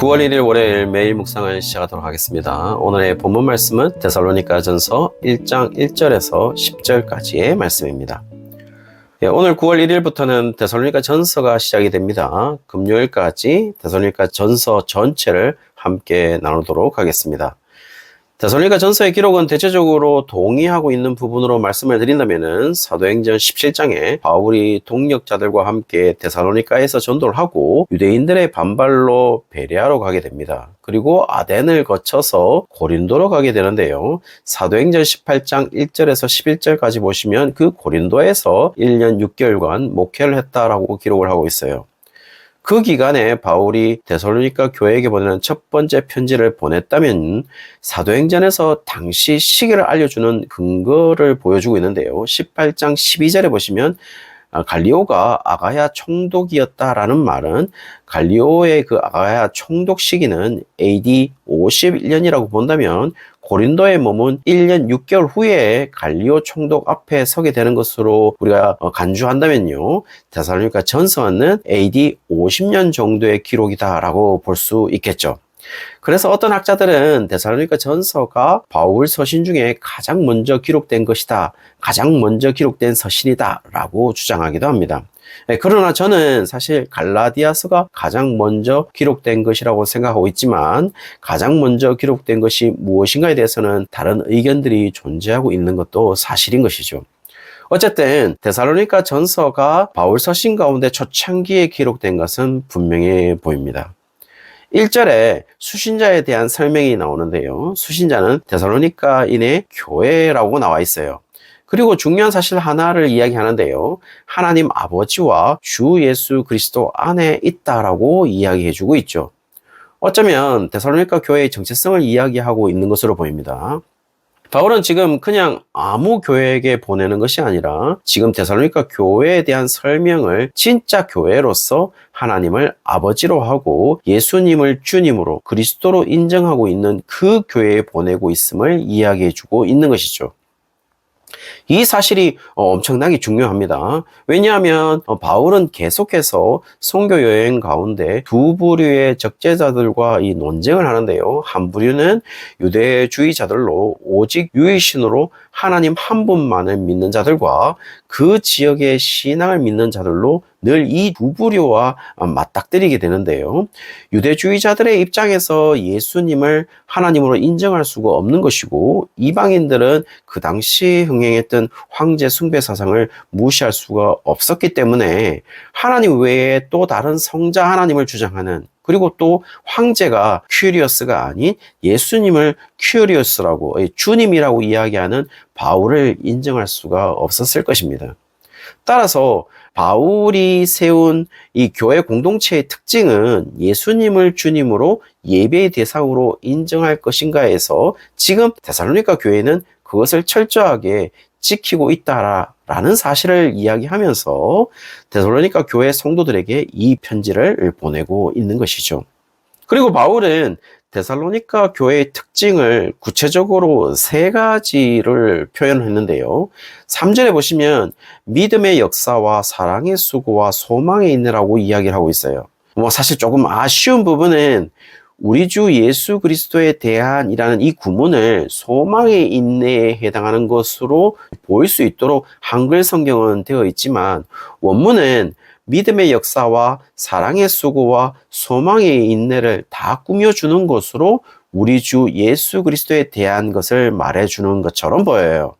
9월 1일 월요일 매일 묵상을 시작하도록 하겠습니다. 오늘의 본문 말씀은 데살로니가전서 1장 1절에서 10절까지의 말씀입니다. 오늘 9월 1일부터는 데살로니가전서가 시작이 됩니다. 금요일까지 데살로니가전서 전체를 함께 나누도록 하겠습니다. 데살로니가전서의 기록은 대체적으로 동의하고 있는 부분으로 말씀을 드린다면 사도행전 17장에 바울이 동역자들과 함께 데살로니가에서 전도를 하고 유대인들의 반발로 베레아로 가게 됩니다. 그리고 아덴을 거쳐서 고린도로 가게 되는데요. 사도행전 18장 1절에서 11절까지 보시면 그 고린도에서 1년 6개월간 목회를 했다라고 기록을 하고 있어요. 그 기간에 바울이 데살로니가 교회에게 보내는 첫 번째 편지를 보냈다면 사도행전에서 당시 시기를 알려주는 근거를 보여주고 있는데요. 18장 12절에 보시면 갈리오가 아가야 총독이었다라는 말은 갈리오의 그 아가야 총독 시기는 AD 51년이라고 본다면 고린도에 머문 1년 6개월 후에 갈리오 총독 앞에 서게 되는 것으로 우리가 간주한다면요. 데살로니가 전서는 AD 50년 정도의 기록이다라고 볼 수 있겠죠. 그래서 어떤 학자들은 데살로니가 전서가 바울 서신 중에 가장 먼저 기록된 것이다, 가장 먼저 기록된 서신이다 라고 주장하기도 합니다. 그러나 저는 사실 갈라디아서가 가장 먼저 기록된 것이라고 생각하고 있지만 가장 먼저 기록된 것이 무엇인가에 대해서는 다른 의견들이 존재하고 있는 것도 사실인 것이죠. 어쨌든 데살로니가 전서가 바울 서신 가운데 초창기에 기록된 것은 분명해 보입니다. 1절에 수신자에 대한 설명이 나오는데요. 수신자는 데살로니가인의 교회라고 나와 있어요. 그리고 중요한 사실 하나를 이야기하는데요. 하나님 아버지와 주 예수 그리스도 안에 있다라고 이야기해주고 있죠. 어쩌면 데살로니가 교회의 정체성을 이야기하고 있는 것으로 보입니다. 바울은 지금 그냥 아무 교회에게 보내는 것이 아니라 지금 데살로니가 교회에 대한 설명을 진짜 교회로서 하나님을 아버지로 하고 예수님을 주님으로 그리스도로 인정하고 있는 그 교회에 보내고 있음을 이야기해주고 있는 것이죠. 이 사실이 엄청나게 중요합니다. 왜냐하면 바울은 계속해서 선교 여행 가운데 두 부류의 적재자들과 이 논쟁을 하는데요. 한 부류는 유대주의자들로 오직 유일신으로 하나님 한 분만을 믿는 자들과 그 지역의 신앙을 믿는 자들로 늘 이 두 부류와 맞닥뜨리게 되는데요. 유대주의자들의 입장에서 예수님을 하나님으로 인정할 수가 없는 것이고 이방인들은 그 당시 흥행했던 황제 숭배 사상을 무시할 수가 없었기 때문에 하나님 외에 또 다른 성자 하나님을 주장하는 그리고 또 황제가 큐리어스가 아닌 예수님을 큐리어스라고 주님이라고 이야기하는 바울을 인정할 수가 없었을 것입니다. 따라서 바울이 세운 이 교회 공동체의 특징은 예수님을 주님으로 예배의 대상으로 인정할 것인가에서 지금 데살로니가 교회는 그것을 철저하게 지키고 있다라는 사실을 이야기하면서 데살로니가 교회 성도들에게 이 편지를 보내고 있는 것이죠. 그리고 바울은 데살로니가 교회의 특징을 구체적으로 세 가지를 표현했는데요. 3절에 보시면 믿음의 역사와 사랑의 수고와 소망의 인내라고 이야기를 하고 있어요. 사실 조금 아쉬운 부분은 우리 주 예수 그리스도에 대한이라는 이 구문을 소망의 인내에 해당하는 것으로 보일 수 있도록 한글 성경은 되어 있지만 원문은 믿음의 역사와 사랑의 수고와 소망의 인내를 다 꾸며주는 것으로 우리 주 예수 그리스도에 대한 것을 말해주는 것처럼 보여요.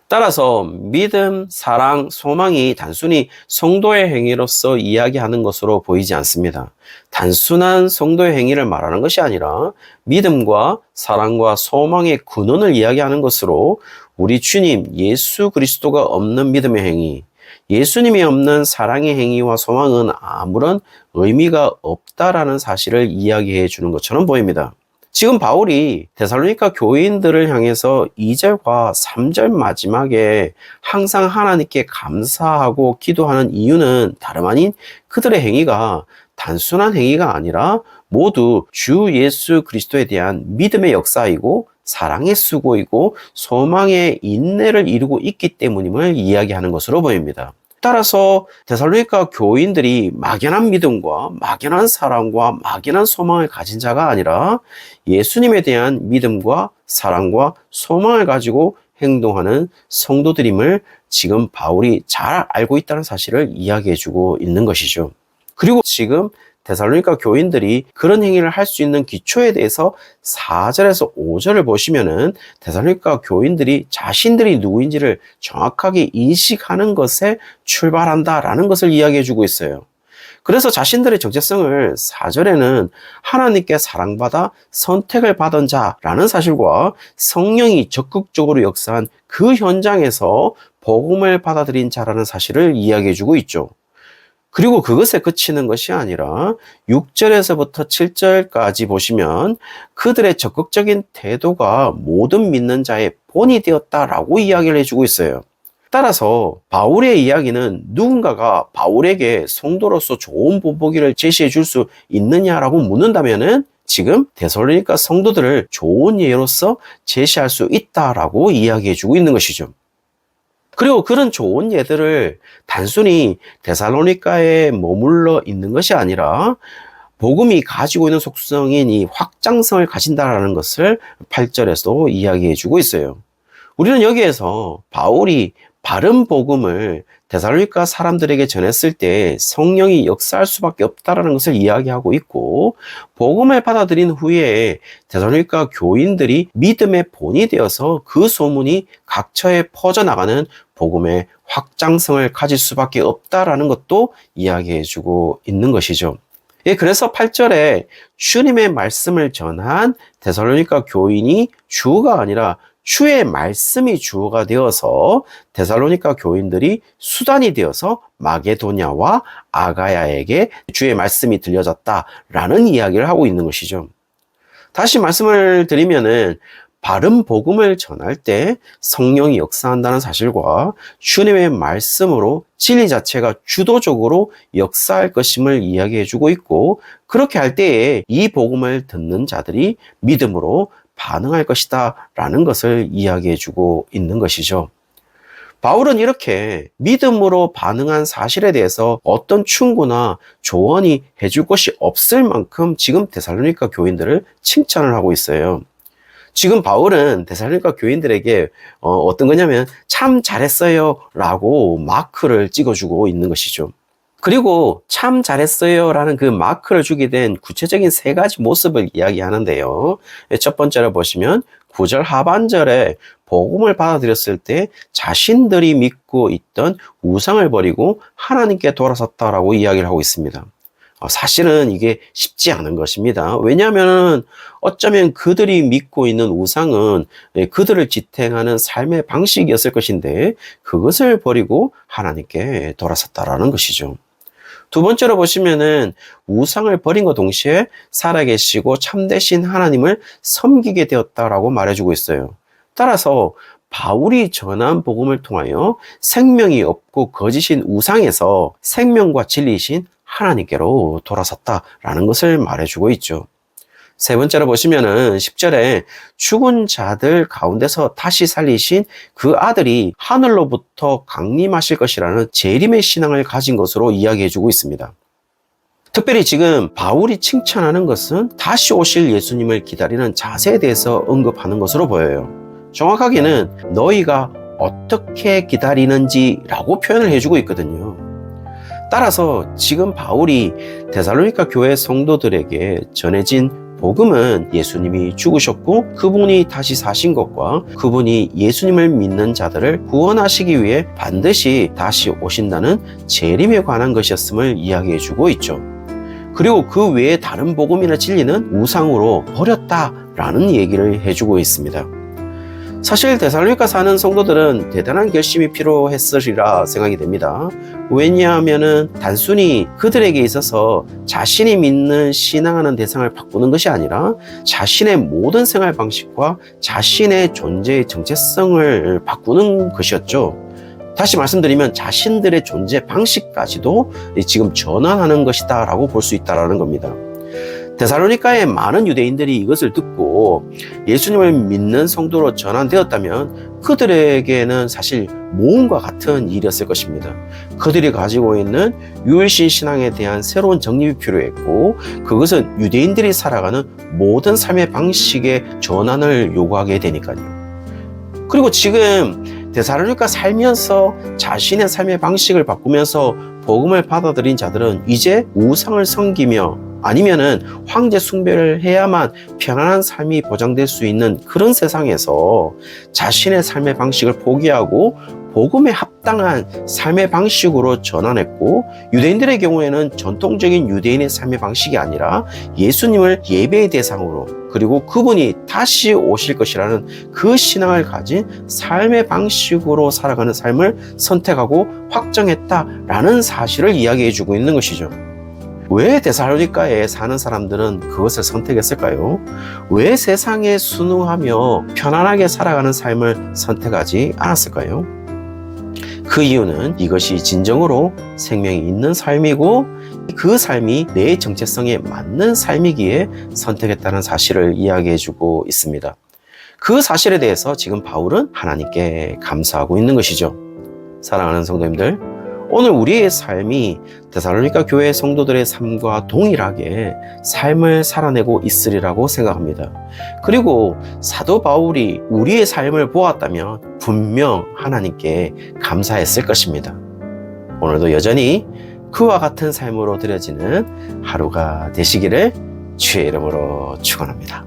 따라서 믿음, 사랑, 소망이 단순히 성도의 행위로서 이야기하는 것으로 보이지 않습니다. 단순한 성도의 행위를 말하는 것이 아니라 믿음과 사랑과 소망의 근원을 이야기하는 것으로 우리 주님 예수 그리스도가 없는 믿음의 행위, 예수님이 없는 사랑의 행위와 소망은 아무런 의미가 없다라는 사실을 이야기해 주는 것처럼 보입니다. 지금 바울이 데살로니가 교인들을 향해서 2절과 3절 마지막에 항상 하나님께 감사하고 기도하는 이유는 다름 아닌 그들의 행위가 단순한 행위가 아니라 모두 주 예수 그리스도에 대한 믿음의 역사이고 사랑의 수고이고 소망의 인내를 이루고 있기 때문임을 이야기하는 것으로 보입니다. 따라서 데살로니가 교인들이 막연한 믿음과 막연한 사랑과 막연한 소망을 가진 자가 아니라 예수님에 대한 믿음과 사랑과 소망을 가지고 행동하는 성도들임을 지금 바울이 잘 알고 있다는 사실을 이야기해주고 있는 것이죠. 그리고 지금 데살로니가 교인들이 그런 행위를 할 수 있는 기초에 대해서 4절에서 5절을 보시면은 데살로니가 교인들이 자신들이 누구인지를 정확하게 인식하는 것에 출발한다라는 것을 이야기해주고 있어요. 그래서 자신들의 정체성을 4절에는 하나님께 사랑받아 선택을 받은 자라는 사실과 성령이 적극적으로 역사한 그 현장에서 복음을 받아들인 자라는 사실을 이야기해주고 있죠. 그리고 그것에 그치는 것이 아니라 6절에서부터 7절까지 보시면 그들의 적극적인 태도가 모든 믿는 자의 본이 되었다라고 이야기를 해주고 있어요. 따라서 바울의 이야기는 누군가가 바울에게 성도로서 좋은 본보기를 제시해 줄 수 있느냐라고 묻는다면은 지금 데살로니가 성도들을 좋은 예로서 제시할 수 있다라고 이야기해 주고 있는 것이죠. 그리고 그런 좋은 예들을 단순히 데살로니가에 머물러 있는 것이 아니라 복음이 가지고 있는 속성인 이 확장성을 가진다라는 것을 8절에서도 이야기해 주고 있어요. 우리는 여기에서 바울이 바른 복음을 데살로니가 사람들에게 전했을 때 성령이 역사할 수밖에 없다라는 것을 이야기하고 있고, 복음을 받아들인 후에 데살로니가 교인들이 믿음의 본이 되어서 그 소문이 각처에 퍼져나가는 복음의 확장성을 가질 수밖에 없다라는 것도 이야기해주고 있는 것이죠. 예, 그래서 8절에 주님의 말씀을 전한 데살로니가 교인이 주가 아니라 주의 말씀이 주어가 되어서 데살로니가 교인들이 수단이 되어서 마게도냐와 아가야에게 주의 말씀이 들려졌다라는 이야기를 하고 있는 것이죠. 다시 말씀을 드리면은 바른 복음을 전할 때 성령이 역사한다는 사실과 주님의 말씀으로 진리 자체가 주도적으로 역사할 것임을 이야기해주고 있고, 그렇게 할 때에 이 복음을 듣는 자들이 믿음으로 반응할 것이다 라는 것을 이야기해주고 있는 것이죠. 바울은 이렇게 믿음으로 반응한 사실에 대해서 어떤 충고나 조언이 해줄 것이 없을 만큼 지금 데살로니가 교인들을 칭찬을 하고 있어요. 지금 바울은 데살로니가 교인들에게 어떤 거냐면 참 잘했어요 라고 마크를 찍어주고 있는 것이죠. 그리고 참 잘했어요 라는 그 마크를 주게 된 구체적인 3가지 모습을 이야기하는데요. 첫 번째로 보시면 9절 하반절에 복음을 받아들였을 때 자신들이 믿고 있던 우상을 버리고 하나님께 돌아섰다라고 이야기를 하고 있습니다. 사실은 이게 쉽지 않은 것입니다. 왜냐하면 어쩌면 그들이 믿고 있는 우상은 그들을 지탱하는 삶의 방식이었을 것인데 그것을 버리고 하나님께 돌아섰다라는 것이죠. 두 번째로 보시면은 우상을 버린과 동시에 살아계시고 참되신 하나님을 섬기게 되었다라고 말해주고 있어요. 따라서 바울이 전한 복음을 통하여 생명이 없고 거짓인 우상에서 생명과 진리이신 하나님께로 돌아섰다라는 것을 말해주고 있죠. 세 번째로 보시면은 10절에 죽은 자들 가운데서 다시 살리신 그 아들이 하늘로부터 강림하실 것이라는 재림의 신앙을 가진 것으로 이야기해주고 있습니다. 특별히 지금 바울이 칭찬하는 것은 다시 오실 예수님을 기다리는 자세에 대해서 언급하는 것으로 보여요. 정확하게는 너희가 어떻게 기다리는지라고 표현을 해주고 있거든요. 따라서 지금 바울이 데살로니가 교회 성도들에게 전해진 복음은 예수님이 죽으셨고 그분이 다시 사신 것과 그분이 예수님을 믿는 자들을 구원하시기 위해 반드시 다시 오신다는 재림에 관한 것이었음을 이야기해주고 있죠. 그리고 그 외에 다른 복음이나 진리는 우상으로 버렸다라는 얘기를 해주고 있습니다. 사실 데살로니가 사는 성도들은 대단한 결심이 필요했으리라 생각이 됩니다. 왜냐하면은 단순히 그들에게 있어서 자신이 믿는 신앙하는 대상을 바꾸는 것이 아니라 자신의 모든 생활 방식과 자신의 존재의 정체성을 바꾸는 것이었죠. 다시 말씀드리면 자신들의 존재 방식까지도 지금 전환하는 것이다 라고 볼 수 있다는 겁니다. 데살로니가의 많은 유대인들이 이것을 듣고 예수님을 믿는 성도로 전환되었다면 그들에게는 사실 모험과 같은 일이었을 것입니다. 그들이 가지고 있는 유일신 신앙에 대한 새로운 정립이 필요했고, 그것은 유대인들이 살아가는 모든 삶의 방식의 전환을 요구하게 되니까요. 그리고 지금 데살로니가 살면서 자신의 삶의 방식을 바꾸면서 복음을 받아들인 자들은 이제 우상을 섬기며 아니면은 황제 숭배를 해야만 편안한 삶이 보장될 수 있는 그런 세상에서 자신의 삶의 방식을 포기하고 복음에 합당한 삶의 방식으로 전환했고, 유대인들의 경우에는 전통적인 유대인의 삶의 방식이 아니라 예수님을 예배의 대상으로, 그리고 그분이 다시 오실 것이라는 그 신앙을 가진 삶의 방식으로 살아가는 삶을 선택하고 확정했다라는 사실을 이야기해 주고 있는 것이죠. 왜 데살로니가에 사는 사람들은 그것을 선택했을까요? 왜 세상에 순응하며 편안하게 살아가는 삶을 선택하지 않았을까요? 그 이유는 이것이 진정으로 생명이 있는 삶이고 그 삶이 내 정체성에 맞는 삶이기에 선택했다는 사실을 이야기해주고 있습니다. 그 사실에 대해서 지금 바울은 하나님께 감사하고 있는 것이죠. 사랑하는 성도님들, 오늘 우리의 삶이 데살로니가 교회 성도들의 삶과 동일하게 삶을 살아내고 있으리라고 생각합니다. 그리고 사도 바울이 우리의 삶을 보았다면 분명 하나님께 감사했을 것입니다. 오늘도 여전히 그와 같은 삶으로 드려지는 하루가 되시기를 주의 이름으로 축원합니다.